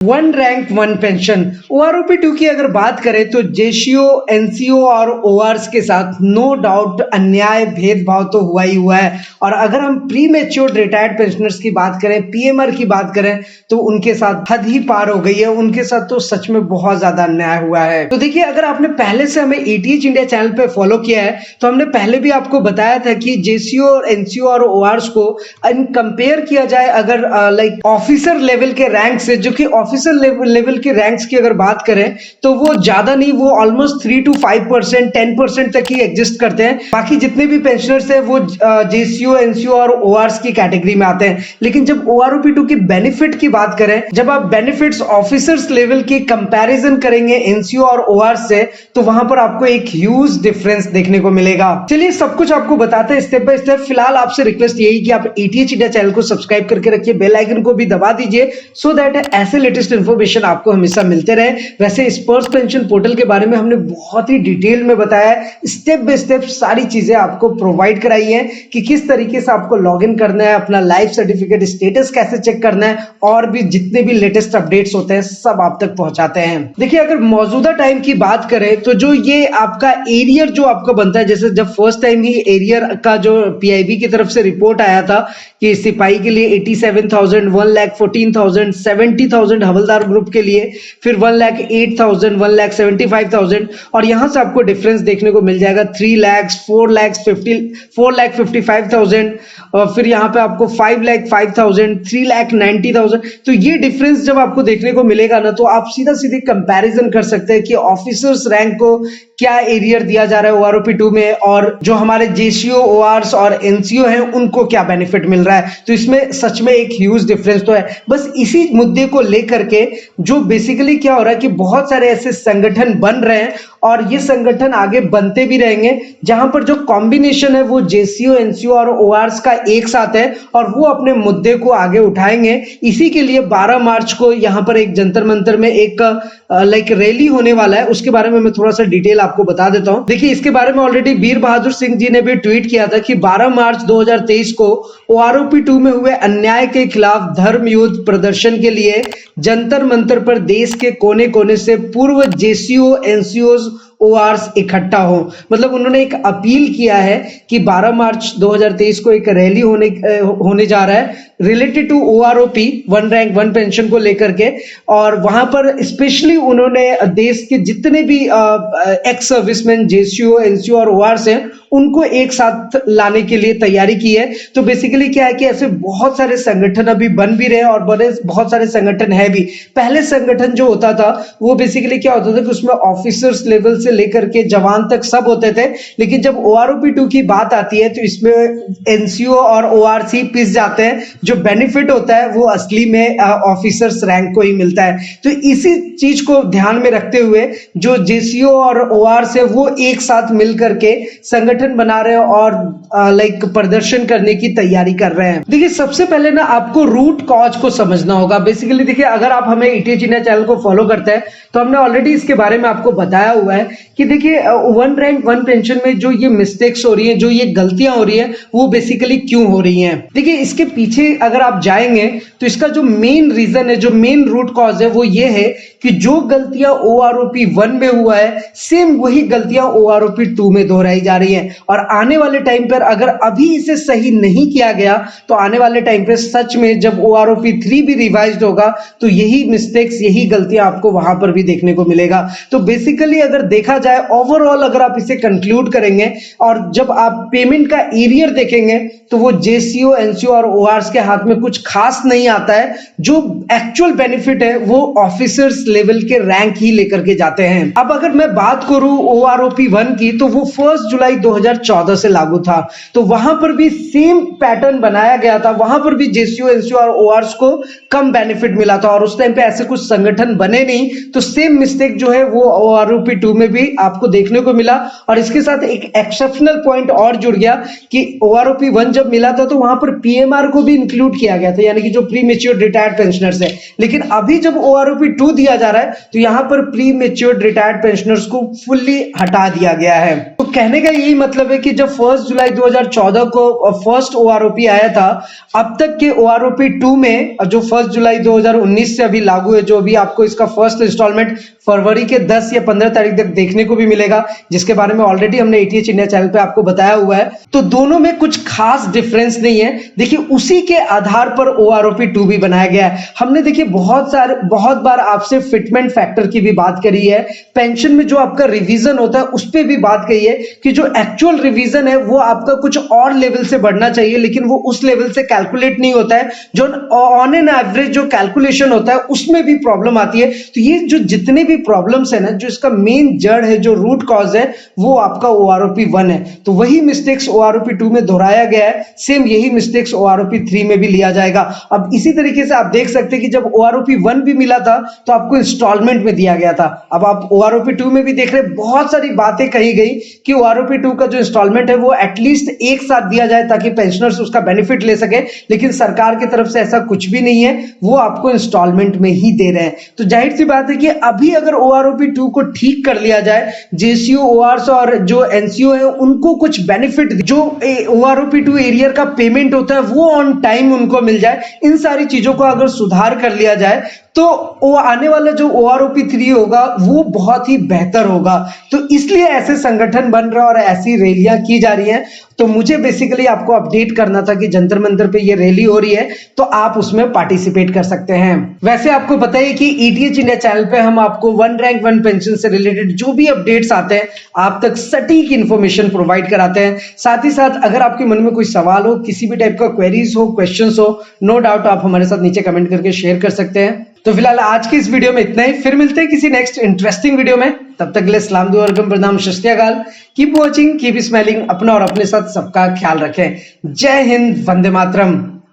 One rank one pension OROP 2 की अगर बात करें तो जेसीओ एनसीओ और ओआरस के साथ नो डाउट अन्याय भेदभाव तो हुआ ही हुआ है। और अगर हम प्री मेच्योर्ड रिटायर्ड पेंशनर्स की बात करें, पीएमआर की बात करें, तो उनके साथ हद ही पार हो गई है। उनके साथ तो सच में बहुत ज्यादा अन्याय हुआ है। तो देखिए, अगर आपने पहले से हमें एटीएच इंडिया चैनल पे फॉलो किया है तो हमने पहले भी आपको बताया था कि जेसीओ और एनसीओ और ओआरस को कंपेयर किया जाए अगर लाइक ऑफिसर लेवल के रैंक से, जो कि ऑफिसर लेवल के रैंक्स की अगर बात करें तो वो ज्यादा नहीं, वो ऑलमोस्ट 3 to 5%, 10% तक ही एग्जिस्ट करते हैं। बाकी जितने भी पेंशनर्स हैं वो जेसीओ, एनसीओ और ओआरस की कैटेगरी में आते हैं। लेकिन जब ओआरओपी 2 की बेनिफिट की बात करें, जब आप बेनिफिट्स ऑफिसर्स लेवल की कंपैरिजन करेंगे एनसीओ और ओआरस से, तो वहां पर आपको एक ह्यूज डिफरेंस देखने को मिलेगा। चलिए सब कुछ आपको बताते हैं स्टेप बाय स्टेप। फिलहाल आपसे रिक्वेस्ट यही कि आप एटीएच इंडिया चैनल को सब्सक्राइब करके रखिए, बेल आइकन को भी दबा दीजिए सो दैट ऐसे लेटेस्ट इंफॉर्मेशन आपको हमेशा मिलते रहे। वैसे स्पर्श पेंशन पोर्टल के बारे में हमने बहुत ही डिटेल में बताया है, स्टेप बाय स्टेप सारी चीजें आपको प्रोवाइड कराई है कि किस तरीके से आपको लॉगिन करना है, अपना लाइफ सर्टिफिकेट स्टेटस कैसे चेक करना है, और भी जितने भी लेटेस्ट अपडेट्स होते हैं सब आप तक पहुंचाते हैं। देखिए, अगर मौजूदा टाइम की बात करें तो जो ये आपका एरियर जो आपका बनता है, जैसे जब फर्स्ट टाइम ही एरियर का जो पीआईबी की तरफ से रिपोर्ट आया था कि सिपाही के लिए 87,000, 1,14,000, 70,000 हवलदार ग्रुप के लिए, फिर 1,08,000, 1,75,000, और यहां से आपको डिफरेंस देखने को मिल जाएगा 3 लाख, 4,55,000, और फिर यहां पे आपको 5,05,000, 3,90,000। तो ये डिफरेंस जब आपको देखने को मिलेगा ना, तो आप सीधा सीधे कंपैरिजन कर सकते हैं कि ऑफिसर्स रैंक को क्या एरियर दिया जा रहा है ओआरओपी 2 में, और जो हमारे जेसीओ, ओआरस और एनसीओ हैं उनको क्या बेनिफिट मिल रहा है। तो इसमें सच में एक ह्यूज डिफरेंस तो है। बस इसी मुद्दे को लेकर के जो बेसिकली क्या हो रहा है कि बहुत सारे ऐसे संगठन बन रहे हैं और ये संगठन आगे बनते भी रहेंगे, जहां पर जो कॉम्बिनेशन है वो जेसीओ, एनसीओ और ओआरस का एक साथ है और वो अपने मुद्दे को आगे उठाएंगे। इसी के लिए 12 मार्च को यहां पर एक जंतर मंतर में एक लाइक रैली होने वाला है। उसके बारे में मैं थोड़ा सा डिटेल आपको बता देता हूं। देखिए, इसके बारे में ऑलरेडी वीर बहादुर सिंह जी ने भी ट्वीट किया था कि 12 मार्च 2023 को ओआरओपी 2 में हुए अन्याय के खिलाफ धर्म युद्ध प्रदर्शन के लिए जंतर मंतर पर देश के कोने कोने से पूर्व जेसीओ, एनसीओ, ओआरस इकट्ठा हो। मतलब उन्होंने एक अपील किया है कि 12 मार्च 2023 को एक रैली होने जा रहा है related to OROP, one rank one pension को लेकर के, और वहां पर स्पेशली उन्होंने देश के जितने भी एक्स सर्विसमैन जेसीओ, एनसीओ और ओआरस हैं उनको एक साथ लाने के लिए तैयारी की है। तो बेसिकली क्या है कि ऐसे बहुत सारे संगठन अभी बन भी रहे हैं और बड़े बहुत सारे संगठन है भी। पहले संगठन जो होता था वो बेसिकली क्या होता था कि उसमें ऑफिसर्स लेवल से लेकर के जवान तक सब होते थे, लेकिन जब ओआरओपी 2 की बात आती है तो इसमें एनसीओ और ओआरस ही पिस जाते हैं। जो बेनिफिट होता है वो असली में ऑफिसर्स रैंक को ही मिलता है। तो इसी चीज को ध्यान में रखते हुए जो जेसीओ और ओआरस है वो एक साथ मिलकर के संगठन बना रहे हैं और लाइक प्रदर्शन करने की तैयारी कर रहे हैं। देखिए, सबसे पहले ना आपको रूट कॉज को समझना होगा। बेसिकली देखिए, अगर आप हमें एटीएच इंडिया चैनल को फॉलो करते हैं तो हमने ऑलरेडी इसके बारे में आपको बताया हुआ है कि देखिए वन रैंक वन पेंशन में जो ये मिस्टेक्स हो रही हैं, जो ये गलतियां हो रही हैं, वो बेसिकली क्यों हो रही हैं। देखिए, इसके पीछे अगर आप जाएंगे तो इसका जो मेन रीजन है, जो मेन रूट कॉज है, वो ये है कि जो गलतियां ओआरओपी 1 में हुआ है सेम वही गलतियां ओआरओपी 2 में दोहराई जा रही हैं। और आने वाले टाइम पर अगर अभी इसे सही नहीं किया गया तो आने वाले टाइम पे सच में जब ओआरओपी 3 भी रिवाइज्ड होगा तो यही मिस्टेक्स, यही गलतियां आपको वहां पर भी देखने को मिलेगा। तो बेसिकली अगर देखा जाए ओवरऑल, अगर आप इसे कंक्लूड करेंगे और जब आप पेमेंट का एरियर देखेंगे तो वो जेसीओ, एनसीओ और ओआरस के हाथ में कुछ खास नहीं आता है। जो एक्चुअल बेनिफिट है वो ऑफिसर्स लेवल के रैंक ही लेकर के जाते हैं। अब अगर मैं बात करूं ओआरओपी 1 की तो वो 1 जुलाई 2014 से लागू था। तो वहां पर भी सेम पैटर्न बनाया गया था, वहां पर भी जेसीओ, एनसीओ और ओआरस को कम बेनिफिट मिला था और उस टाइम पे ऐसे कुछ संगठन बने नहीं। तो सेम मिस्टेक जो है वो ओआरओपी 2 में भी आपको देखने को मिला। और इसके साथ एक एक्सेप्शनल पॉइंट और जुड़ गया कि ओआरओपी 1 जब मिला था तो वहां पर पीएमआर को भी इंक्लूड किया गया था, यानी कि जो प्री मेच्योर्ड रिटायर्ड पेंशनर्स है। लेकिन अभी जब ओआरओपी 2 दिया जा रहा है तो यहां पर प्री मेच्योर्ड रिटायर्ड पेंशनर्स को फुल्ली हटा दिया गया है। तो कहने का यही मतलब मतलब है कि जब 1 जुलाई 2014 को फर्स्ट ओआरओपी आया था, अब तक के ओआरओपी 2 में जो 1 जुलाई 2019 से अभी लागू है, जो अभी आपको इसका फर्स्ट इंस्टॉलमेंट फरवरी के 10 या 15 तारीख तक देखने को भी मिलेगा, जिसके बारे में ऑलरेडी हमने एटीएच इंडिया चैनल पे आपको बताया हुआ है। तो दोनों में कुछ खास डिफरेंस नहीं है। देखिए उसी के आधार पर ओआरओपी 2 भी बनाया गया है। हमने देखिए बहुत बार आपसे फिटमेंट फैक्टर की भी बात करी है, पेंशन में जो आपका रिवीजन होता है उस पर भी बात कही है कि जो एक्चुअल रिवीजन है वो आपका कुछ और लेवल से बढ़ना चाहिए, लेकिन वो उस लेवल से कैलकुलेट नहीं होता है, जो ऑन एन एवरेज जो कैलकुलेशन होता है उसमें भी प्रॉब्लम आती है। तो ये जो जितने भी प्रॉब्लम्स है ना, जो इसका मेन जड़ है, जो रूट कॉज है, वो आपका ओआरओपी 1 है। तो वही मिस्टेक्स ओआरओपी 2 में दोहराया गया है, सेम यही मिस्टेक्स ओआरओपी 3 में भी लिया जाएगा। अब इसी तरीके से आप देख सकते हैं कि जब ओआरओपी 1 भी मिला था तो आपको इंस्टॉलमेंट में दिया गया था। अब आप ओआरओपी 2 में भी देख रहे हैं, बहुत सारी बातें कही गई कि ओआरओपी 2 का जो इंस्टॉलमेंट है वो एटलीस्ट एक साथ दिया जाए ताकि पेंशनर्स उसका बेनिफिट ले सके, लेकिन सरकार की तरफ से ऐसा कुछ भी नहीं है, वो आपको इंस्टॉलमेंट में ही दे रहे हैं। तो जाहिर सी बात है कि अभी अगर ओआरओपी 2 को ठीक कर लिया जाए, जेसीओ ओआरस और जो एनसीओ है उनको कुछ बेनिफिट, जो ओआरओपी 2 एरियर का पेमेंट होता है वो ऑन टाइम उनको मिल जाए, इन सारी चीजों को अगर सुधार कर लिया जाए तो वो आने वाला जो ओआरओपी 3 होगा वो बहुत ही बेहतर होगा। तो इसलिए ऐसे संगठन बन रहा और ऐसी रैलियां की जा रही हैं। तो मुझे बेसिकली आपको अपडेट करना था कि जंतर मंतर पे ये रैली हो रही है, तो आप उसमें पार्टिसिपेट कर सकते हैं। वैसे आपको पता है कि ईटीएच इंडिया चैनल पे हम आपको 1 रैंक 1 पेंशन से रिलेटेड जो भी अपडेट्स आते हैं आप तक सटीक इंफॉर्मेशन प्रोवाइड कराते हैं। साथ ही साथ अगर आपके मन में कोई सवाल हो, किसी भी टाइप का क्वेरीज हो, क्वेश्चंस हो, नो डाउट आप हमारे साथ नीचे कमेंट करके शेयर कर सकते हैं। तो फिलहाल आज की इस वीडियो में इतना ही, फिर मिलते हैं किसी नेक्स्ट इंटरेस्टिंग वीडियो में। तब तक के लिए सलाम दुआ और प्रणाम, सत श्री अकाल, कीप वॉचिंग, कीप स्माइलिंग, अपना और अपने साथ सबका ख्याल रखें। जय हिंद, वंदे मातरम।